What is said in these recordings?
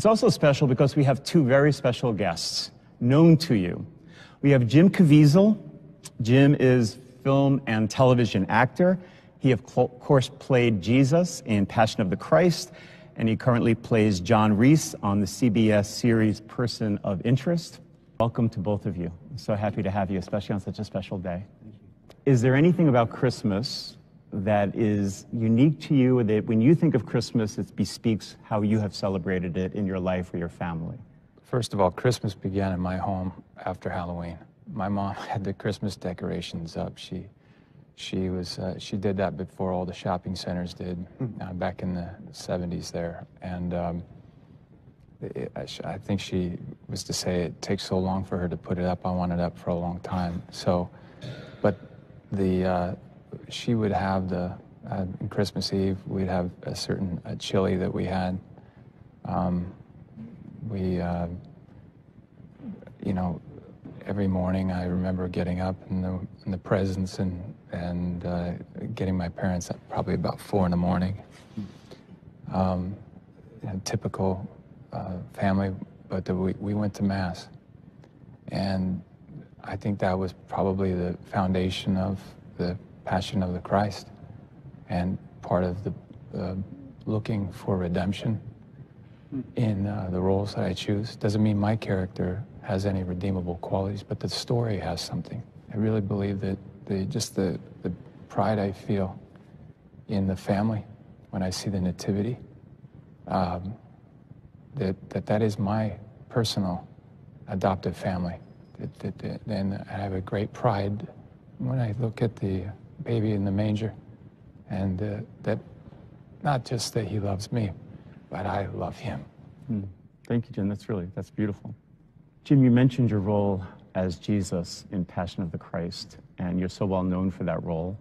It's also special because we have two very special guests known to you. We have Jim Caviezel. Jim is film and television actor. He, of course, played Jesus in Passion of the Christ, and he currently plays John Reese on the CBS series Person of Interest. Welcome to both of you. I'm so happy to have you, especially on such a special day. Thank you. Is there anything about Christmas that is unique to you, that when you think of Christmas, it bespeaks how you have celebrated it in your life or your family? First of all, Christmas began in my home after Halloween. My mom had the Christmas decorations up. She did that before all the shopping centers did, back in the 70s there. And I think she was to say it takes so long for her to put it up. I wanted it up for a long time. So, but she would have on Christmas Eve, we'd have a certain chili that we had. You know, every morning I remember getting up in the presents and getting my parents up probably about 4 in the morning. Typical family, but we went to Mass. And I think that was probably the foundation of the Passion of the Christ and part of the looking for redemption in the roles that I choose. Doesn't mean my character has any redeemable qualities, but the story has something. I really believe that the pride I feel in the family when I see the nativity, that is my personal adoptive family. And I have a great pride when I look at the baby in the manger, and that not just that he loves me, but I love him. Thank you, Jim. That's beautiful. Jim, you mentioned your role as Jesus in Passion of the Christ, and you're so well known for that role.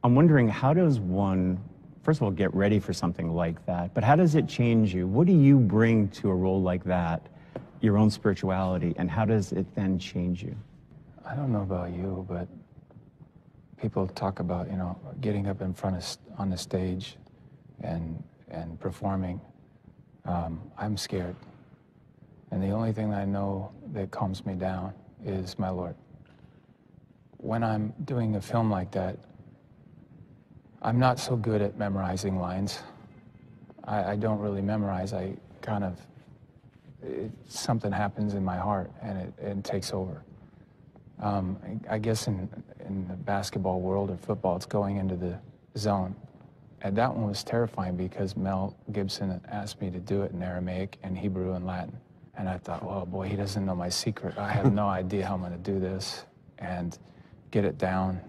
I'm wondering, how does one, first of all, get ready for something like that, but how does it change you? What do you bring to a role like that, your own spirituality, and how does it then change you? I don't know about you, but people talk about, getting up in front on the stage and performing. I'm scared. And the only thing I know that calms me down is my Lord. When I'm doing a film like that, I'm not so good at memorizing lines. I don't really memorize. I kind of, something happens in my heart and it takes over. I guess in the basketball world or football, it's going into the zone. And that one was terrifying because Mel Gibson asked me to do it in Aramaic and Hebrew and Latin. And I thought, oh boy, he doesn't know my secret. I have no idea how I'm going to do this and get it down.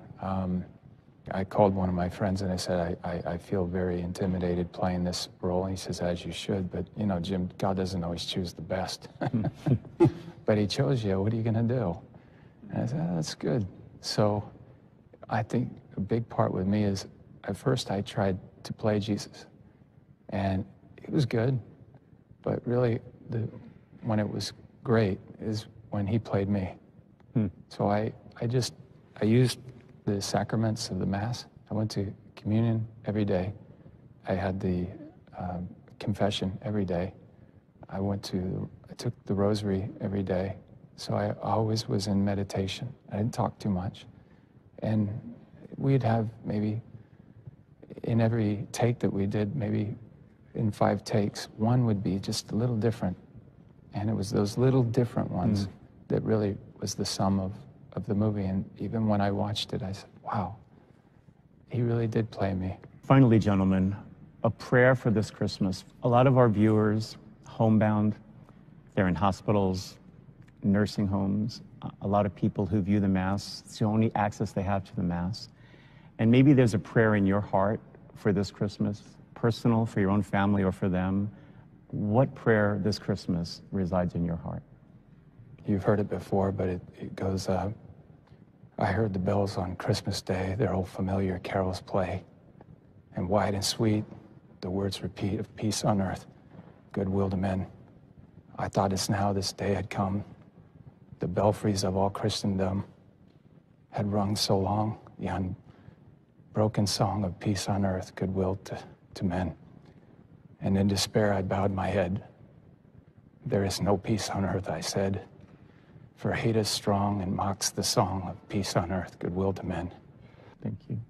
I called one of my friends and I said, I feel very intimidated playing this role. And he says, as you should. But, Jim, God doesn't always choose the best. But he chose you. What are you going to do? And I said, oh, that's good. So I think a big part with me is, at first I tried to play Jesus. And it was good. But really, when it was great is when he played me. So I used the sacraments of the Mass. I went to communion every day. I had the confession every day. I took the rosary every day. So I always was in meditation. I didn't talk too much. And we'd have maybe, in every take that we did, maybe in 5 takes, one would be just a little different. And it was those little different ones that really was the sum of the movie. And even when I watched it, I said, wow, he really did play me. Finally, gentlemen, a prayer for this Christmas. A lot of our viewers, homebound, they're in hospitals, nursing homes, a lot of people who view the Mass, it's the only access they have to the Mass. And maybe there's a prayer in your heart for this Christmas, personal, for your own family or for them. What prayer this Christmas resides in your heart? You've heard it before, but it goes, I heard the bells on Christmas Day, their old familiar carols play, and wide and sweet the words repeat of peace on earth, goodwill to men. I thought it's now this day had come. The belfries of all Christendom had rung so long, the unbroken song of peace on earth, goodwill to men. And in despair I bowed my head, There is no peace on earth, I said, for hate is strong and mocks the song of peace on earth, goodwill to men. Thank you.